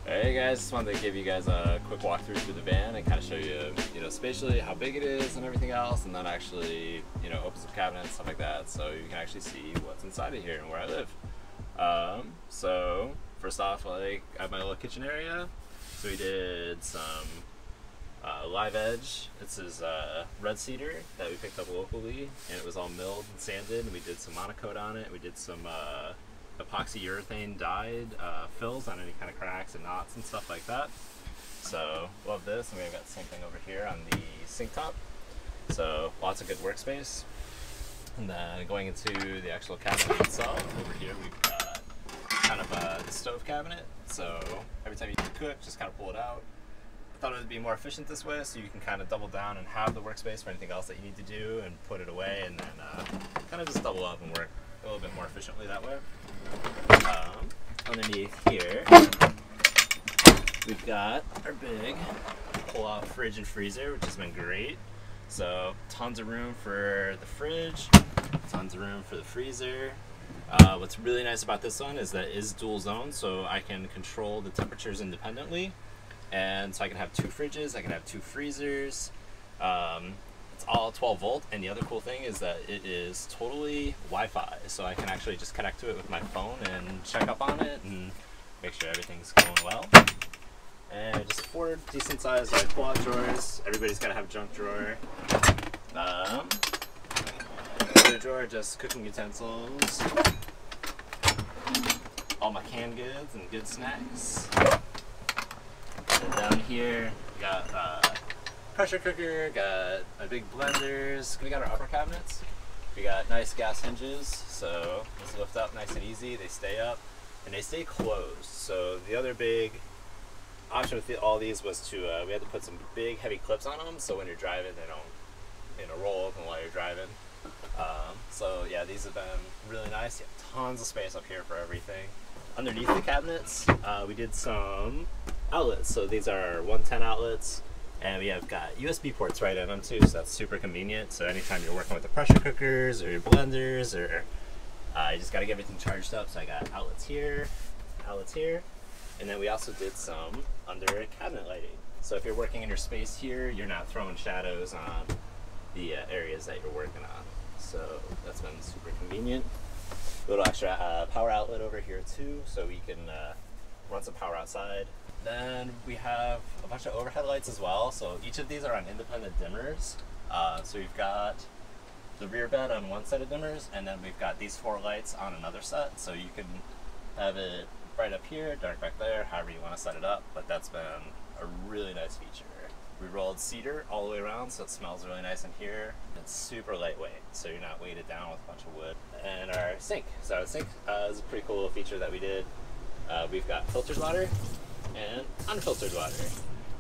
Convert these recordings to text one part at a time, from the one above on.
Hey guys, just wanted to give you guys a quick walkthrough through the van and kind of show you, spatially how big it is and everything else, and then actually, open some cabinets, stuff like that, so you can actually see what's inside of here and where I live. So first off, I have my little kitchen area. So we did some live edge. This is red cedar that we picked up locally, and it was all milled and sanded, and we did some monocoat on it. We did some epoxy urethane dyed fills on any kind of cracks and knots and stuff like that. So love this, and we've got the same thing over here on the sink top. So lots of good workspace. And then going into the actual cabinet itself, over here we've got kind of a stove cabinet. So every time you cook, just kind of pull it out. I thought it would be more efficient this way, so you can kind of double down and have the workspace for anything else that you need to do and put it away, and then kind of just double up and work a little bit more efficiently that way. Underneath here, we've got our big pull-out fridge and freezer, which has been great. So tons of room for the fridge, tons of room for the freezer. What's really nice about this one is that it is dual zone, so I can control the temperatures independently. And so I can have two fridges, I can have two freezers. It's all 12 volt, and the other cool thing is that it is totally Wi-Fi, so I can actually just connect to it with my phone and check up on it and make sure everything's going well. And just four decent sized pull-out drawers. Everybody's got to have a junk drawer. Other drawer, just cooking utensils. All my canned goods and good snacks. And down here, we got pressure cooker, got my big blenders. We got our upper cabinets. We got nice gas hinges, so these lift up nice and easy. They stay up, and they stay closed. So the other big option with all these was to, we had to put some big heavy clips on them, so when you're driving, they don't, roll open while you're driving. So yeah, these have been really nice. You have tons of space up here for everything. Underneath the cabinets, we did some outlets. So these are 110 outlets, and we have got USB ports right in them too, so that's super convenient. So anytime you're working with the pressure cookers or your blenders, or you just got to get everything charged up. So I got outlets here, and then we also did some under cabinet lighting. So if you're working in your space here, you're not throwing shadows on the areas that you're working on. So that's been super convenient. A little extra power outlet over here too, so we can run some power outside. Then we have a bunch of overhead lights as well. So each of these are on independent dimmers. So we've got the rear bed on one set of dimmers, and then we've got these four lights on another set. So you can have it bright up here, dark back there, however you want to set it up. But that's been a really nice feature. We rolled cedar all the way around, so it smells really nice in here. It's super lightweight, so you're not weighted down with a bunch of wood. And our sink. So our sink is a pretty cool little feature that we did. We've got filtered water and unfiltered water.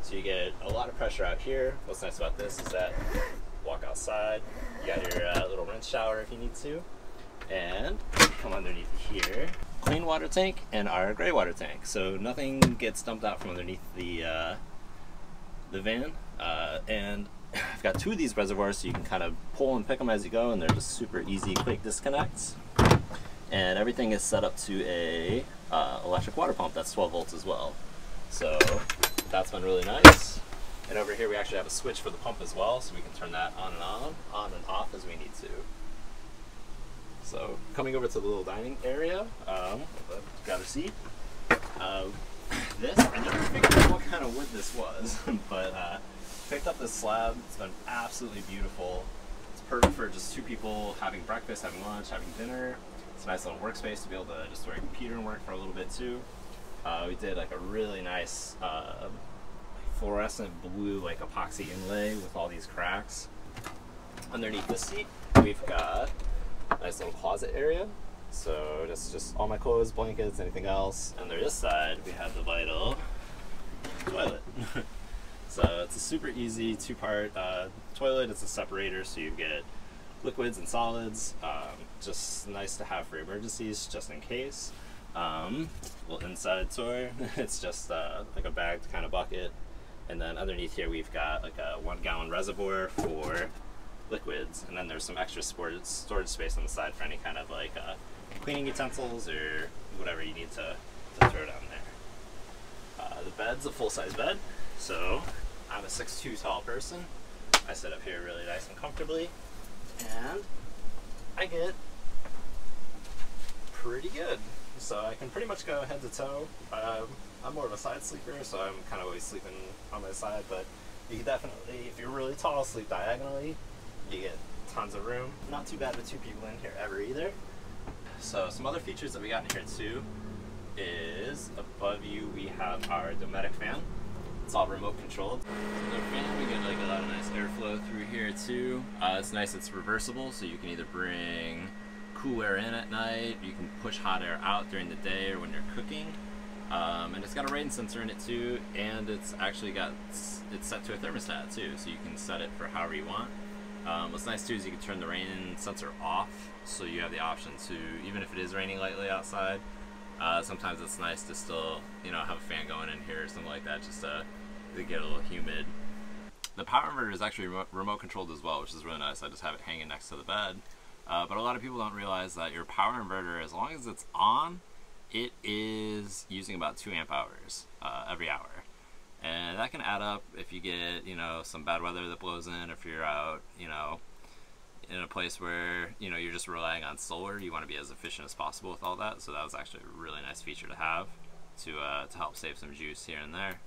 So you get a lot of pressure out here. What's nice about this is that walk outside, you got your little rinse shower if you need to, and come underneath here. Clean water tank and our gray water tank. So nothing gets dumped out from underneath the van. And I've got two of these reservoirs, so you can kind of pull and pick them as you go, and they're just super easy, quick disconnects. And everything is set up to a electric water pump that's 12 volts as well. So that's been really nice. And over here we actually have a switch for the pump as well, so we can turn that on and off as we need to. So coming over to the little dining area, grab a seat. This, I never figured out what kind of wood this was, but picked up this slab. It's been absolutely beautiful. It's perfect for just two people having breakfast, having lunch, having dinner. It's a nice little workspace to be able to just throw your computer and work for a little bit too. We did like a really nice fluorescent blue epoxy inlay with all these cracks. Underneath the seat, we've got a nice little closet area. So that's just all my clothes, blankets, anything else. And on this side, we have the vital toilet. So it's a super easy two-part toilet. It's a separator, so you get liquids and solids. Just nice to have for emergencies, just in case. Little inside tour. It's just like a bagged kind of bucket. And then underneath here, we've got like a 1 gallon reservoir for liquids. And then there's some extra storage space on the side for any kind of cleaning utensils or whatever you need to throw down there. The bed's a full-size bed, so I'm a 6'2" tall person. I sit up here really nice and comfortably, and I get pretty good. So I can pretty much go head to toe. I'm more of a side sleeper, so I'm kind of always sleeping on my side, but you can definitely, if you're really tall, sleep diagonally. You get tons of room. Not too bad with 2 people in here ever either. So some other features that we got in here too is above you we have our Dometic fan. It's all remote controlled. So the fan, we get like a lot of nice airflow through here too. It's nice, it's reversible, so you can either bring cool air in at night, you can push hot air out during the day or when you're cooking. And it's got a rain sensor in it too, and it's actually got, it's set to a thermostat too, so you can set it for however you want. What's nice too is you can turn the rain sensor off, so you have the option to, even if it is raining lightly outside, sometimes it's nice to still, you know, have a fan going in here or something like that, just to get a little humid. The power inverter is actually remote controlled as well, which is really nice. I just have it hanging next to the bed. But a lot of people don't realize that your power inverter, as long as it's on, it is using about 2 amp hours every hour. And that can add up if you get, you know, some bad weather that blows in, if you're out, you know, in a place where, you know, you're just relying on solar. You want to be as efficient as possible with all that. So that was actually a really nice feature to have to help save some juice here and there.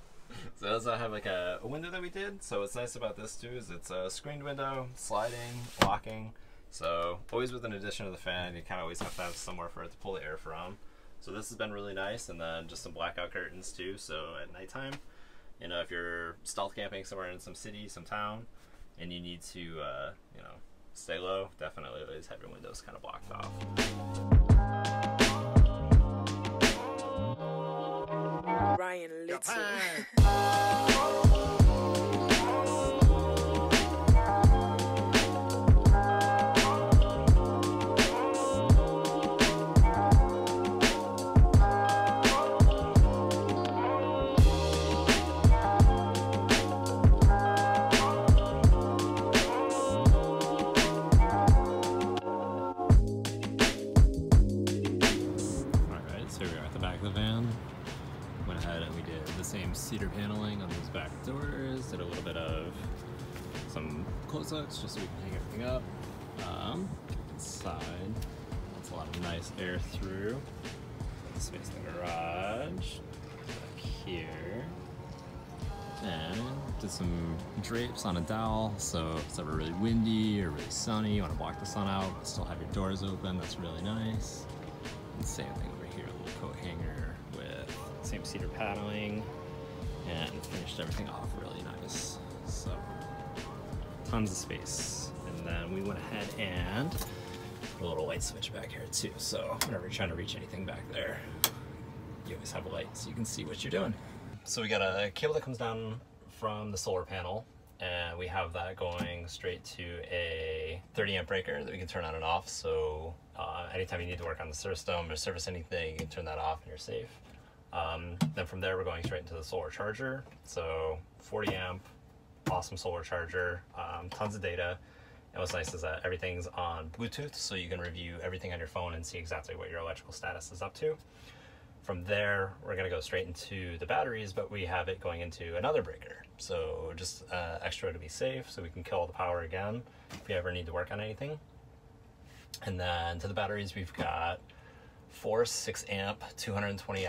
So does have like a window that we did. So what's nice about this too is it's a screened window, sliding, locking. So always with an addition of the fan, you kind of always have to have somewhere for it to pull the air from. So this has been really nice, and then just some blackout curtains too. So at nighttime, you know, if you're stealth camping somewhere in some city, some town, and you need to, you know, stay low, definitely always have your windows kind of blocked off. Ryan Little. Cedar paneling on these back doors, did a little bit of some close hooks just so we can hang everything up. Inside, it's a lot of nice air through. Space in the garage, back here. And did some drapes on a dowel, so if it's ever really windy or really sunny, you want to block the sun out, but still have your doors open, that's really nice. And same thing over here, a little coat hanger with same cedar paneling. And finished everything off really nice. So tons of space. And then we went ahead and put a little light switch back here too. So whenever you're trying to reach anything back there, you always have a light so you can see what you're doing. So we got a cable that comes down from the solar panel, and we have that going straight to a 30 amp breaker that we can turn on and off. So anytime you need to work on the system or service anything, you can turn that off and you're safe. Then from there, we're going straight into the solar charger. So 40 amp, awesome solar charger, tons of data. And what's nice is that everything's on Bluetooth, so you can review everything on your phone and see exactly what your electrical status is up to. From there, we're gonna go straight into the batteries, but we have it going into another breaker. So just extra to be safe, so we can kill all the power again if we ever need to work on anything. And then to the batteries, we've got 4 6 amp, 220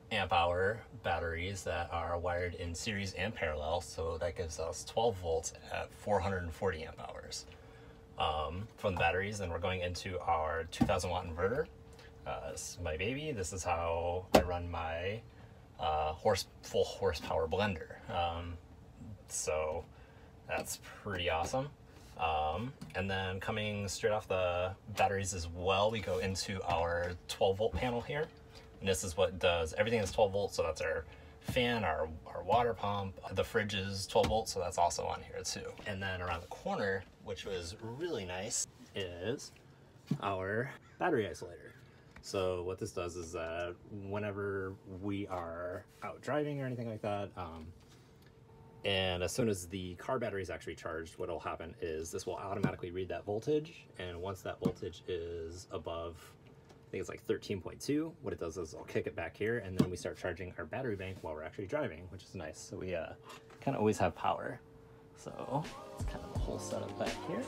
amp hour batteries that are wired in series and parallel, so that gives us 12 volts at 440 amp hours. From the batteries, then we're going into our 2000 watt inverter. This is my baby. This is how I run my full horsepower blender. So that's pretty awesome. And then coming straight off the batteries as well, we go into our 12 volt panel here. And this is what does everything that's 12 volts. So that's our fan, our water pump. The fridge is 12 volts, so that's also on here too. And then around the corner, which was really nice, is our battery isolator. So what this does is that whenever we are out driving or anything like that, and as soon as the car battery is actually charged, what will happen is this will automatically read that voltage, and once that voltage is above I think it's like 13.2. What it does is I'll kick it back here, and then we start charging our battery bank while we're actually driving, which is nice. So we kind of always have power. So it's kind of the whole setup back here.